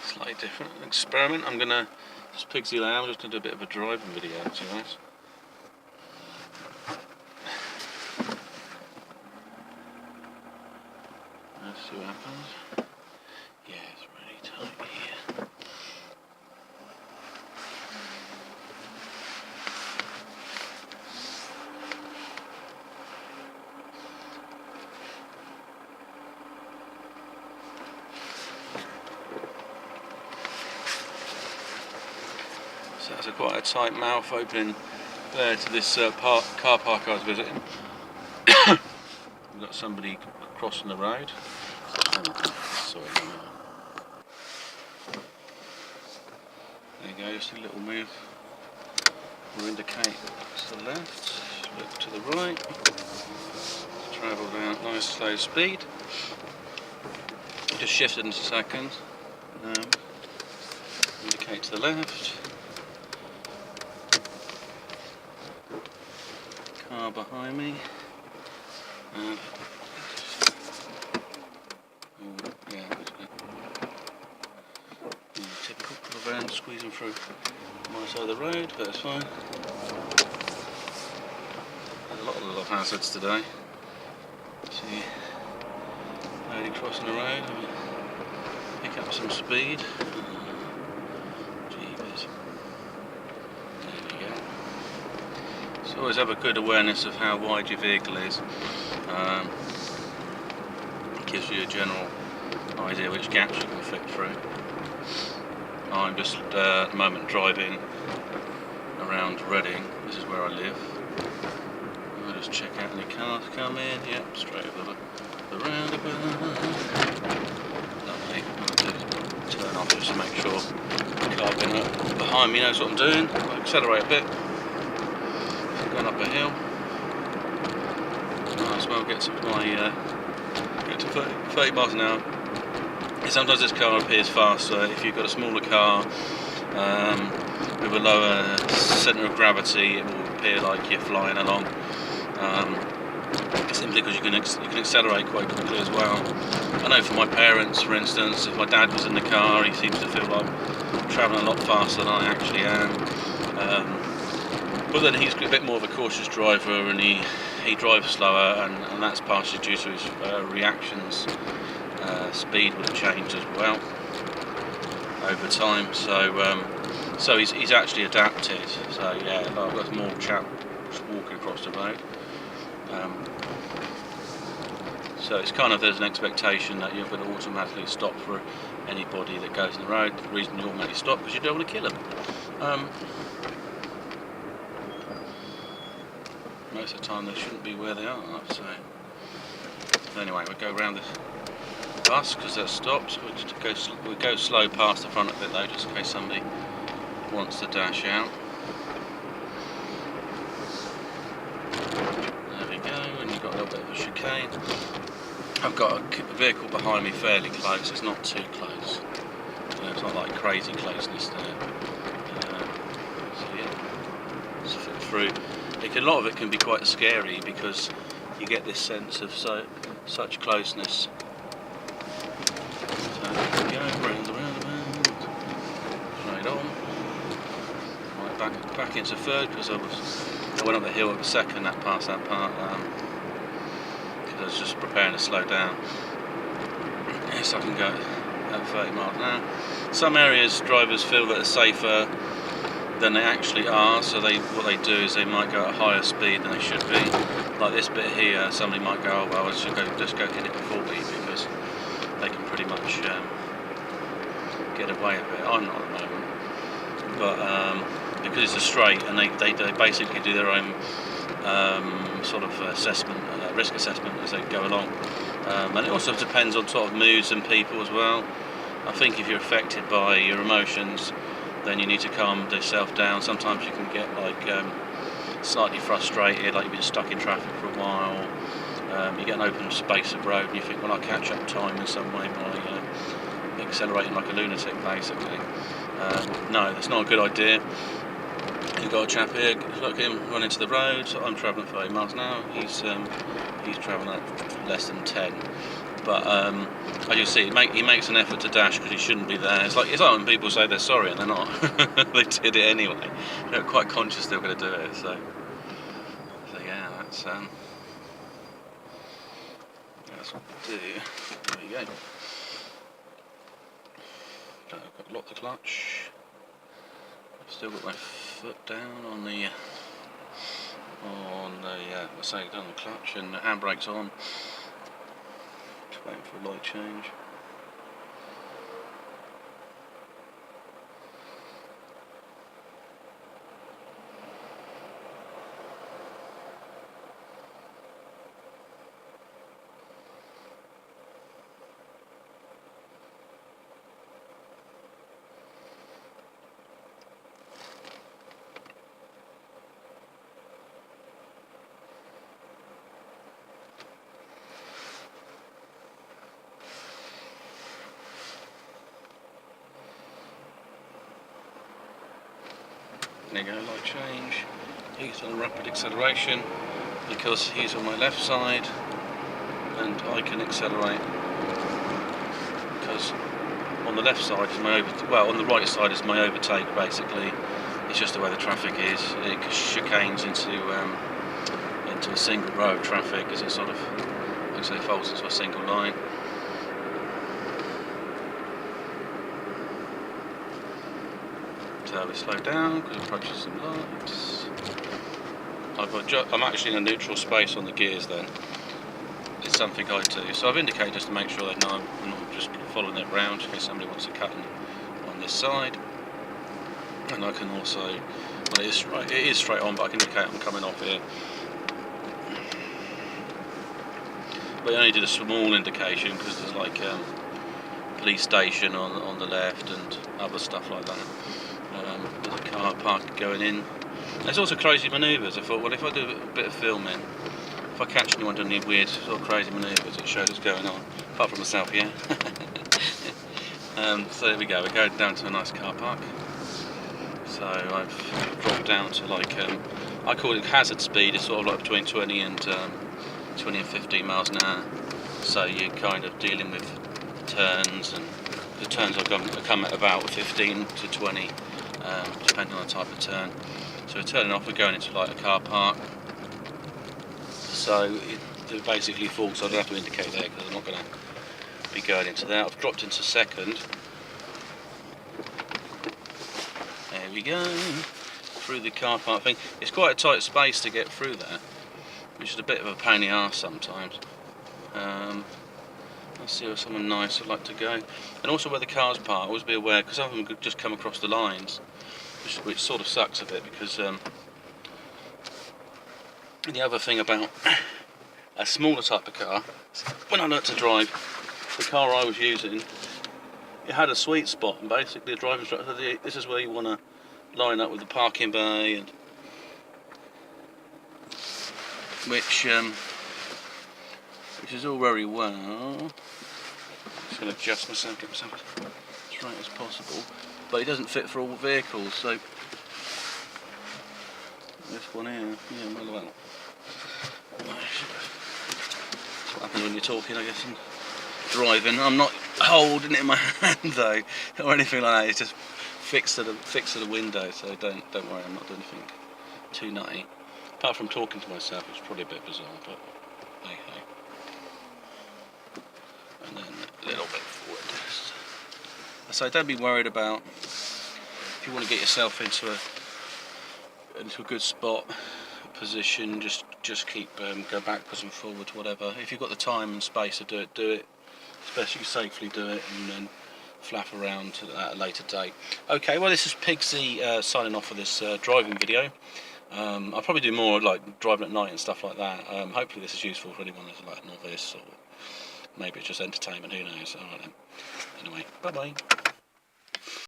Slightly different, an experiment. I'm gonna just pigsy out. I'm just gonna do a bit of a driving video, to be honest. Let's see what happens. Yeah, it's really tight here. So that's quite a tight mouth opening there to this car park I was visiting. We've got somebody crossing the road. Sorry. There you go, just a little move. We'll indicate to the left, look to the right. Travel down nice slow speed. Just shifted in a second. Indicate to the left. Car behind me. Typical van squeezing through my side of the road, but it's fine. There's a lot of little hazards today. See, lady crossing the road, pick up some speed. Jeepers. There we go. So always have a good awareness of how wide your vehicle is. It gives you a general idea which gaps you can fit through. I'm just at the moment driving around Reading. This is where I live. I'll just check out any cars come in. Yep, straight over the roundabout. Lovely. I'll just turn off just to make sure the car behind me knows what I'm doing. I'll accelerate a bit. Going up a hill. Might as well get to get to 30 miles an hour. Sometimes this car appears faster if you've got a smaller car with a lower centre of gravity. It will appear like you're flying along, simply because you can accelerate quite quickly as well. I know for my parents, for instance, if my dad was in the car, he seems to feel like I'm travelling a lot faster than I actually am. But then he's a bit more of a cautious driver, and he drives slower, and that's partially due to his reactions. Speed would have changed as well over time, so he's actually adapted. So yeah, I've got more chap walking across the road. So it's kind of, there's an expectation that you're going to automatically stop for anybody that goes in the road. The reason you automatically stop because you don't want to kill them. Most of the time they shouldn't be where they are, I'd say. Anyway, we'll go around this bus because that stops. We'll go slow past the front of it though, just in case somebody wants to dash out. There we go, and you've got a little bit of a chicane. I've got a vehicle behind me fairly close. It's not too close. It's not like crazy closeness there. So yeah, just flip through. A lot of it can be quite scary because you get this sense of such closeness. So there we go, round the roundabout, straight on. Right, back into third because I went up the hill at the second that past that part because I was just preparing to slow down. Yes, I can go at 30 miles an hour. Some areas drivers feel that are safer than they actually are, so what they do is they might go at a higher speed than they should be. Like this bit here, somebody might go, oh well, I should just go get it at 40 because they can pretty much get away a bit. I'm not at the moment, but because it's a straight and they basically do their own sort of assessment, risk assessment as they go along, and it also depends on sort of moods and people as well. I think if you're affected by your emotions, then you need to calm yourself down. Sometimes you can get like slightly frustrated, like you've been stuck in traffic for a while. You get an open space of road and you think, well, I'll catch up time in some way by accelerating like a lunatic, basically. No, that's not a good idea. You've got a chap here, look at him run into the road. So I'm travelling 30 miles an hour. He's travelling at less than 10. But as you see, he makes an effort to dash because he shouldn't be there. It's like when people say they're sorry and they're not. They did it anyway. They're quite conscious they're going to do it. So yeah, that's what we do. There we go. I've got to lock the clutch. I've still got my foot down on the let's say down the clutch, and the handbrake's on. Just waiting for a light change. There you go, light change. He's on rapid acceleration because he's on my left side, and I can accelerate because on the left side is my on the right side is my overtake. Basically, it's just the way the traffic is. It chicanes into a single row of traffic as it sort of, like I say, folds into a single line. So we slow down because it approaches some lights. I'm actually in a neutral space on the gears then. It's something I do. So I've indicated just to make sure they know I'm not just following it round in case somebody wants to cut on this side. And I can also, well, it is straight on, but I can indicate I'm coming off here. But I only did a small indication because there's like police station on the left and other stuff like that. There's a car park going in. There's also crazy manoeuvres. I thought, well, if I do a bit of filming, if I catch anyone doing any weird sort of crazy manoeuvres, it shows what's going on. Apart from myself, yeah. So there we go. We're going down to a nice car park. So I've dropped down to like I call it hazard speed. It's sort of like between 20 and 15 miles an hour. So you're kind of dealing with turns, and the turns will come at about 15 to 20. Depending on the type of turn. So we're turning off, we're going into like a car park. So it basically falls, so I don't have to indicate there because I'm not going to be going into that. I've dropped into second. There we go. Through the car park thing. It's quite a tight space to get through that, which is a bit of a pain in the arse sometimes. Let's see where someone nice would like to go. And also where the cars park, always be aware, because some of them could just come across the lines, which sort of sucks a bit, because the other thing about a smaller type of car, when I learnt to drive, the car I was using, it had a sweet spot, and basically the driving instructor said, this is where you want to line up with the parking bay, and which is all very well. I'm just going to adjust myself, get myself as straight as possible, but it doesn't fit for all vehicles. So this one here, yeah, well. That's what happens when you're talking, I guess, and driving. I'm not holding it in my hand though, or anything like that. It's just fixed to the window. So don't worry, I'm not doing anything too nutty. Apart from talking to myself, it's probably a bit bizarre, but hey hey. And then a little bit forward. So don't be worried about if you want to get yourself into a good spot position. Just keep go backwards and forwards, whatever. If you've got the time and space to do it. Especially safely do it, and then flap around at a later date. Okay, well this is Pigsy signing off for this driving video. I'll probably do more like driving at night and stuff like that. Hopefully this is useful for anyone who's like a novice, or maybe it's just entertainment, who knows. Alright then. Anyway, bye bye.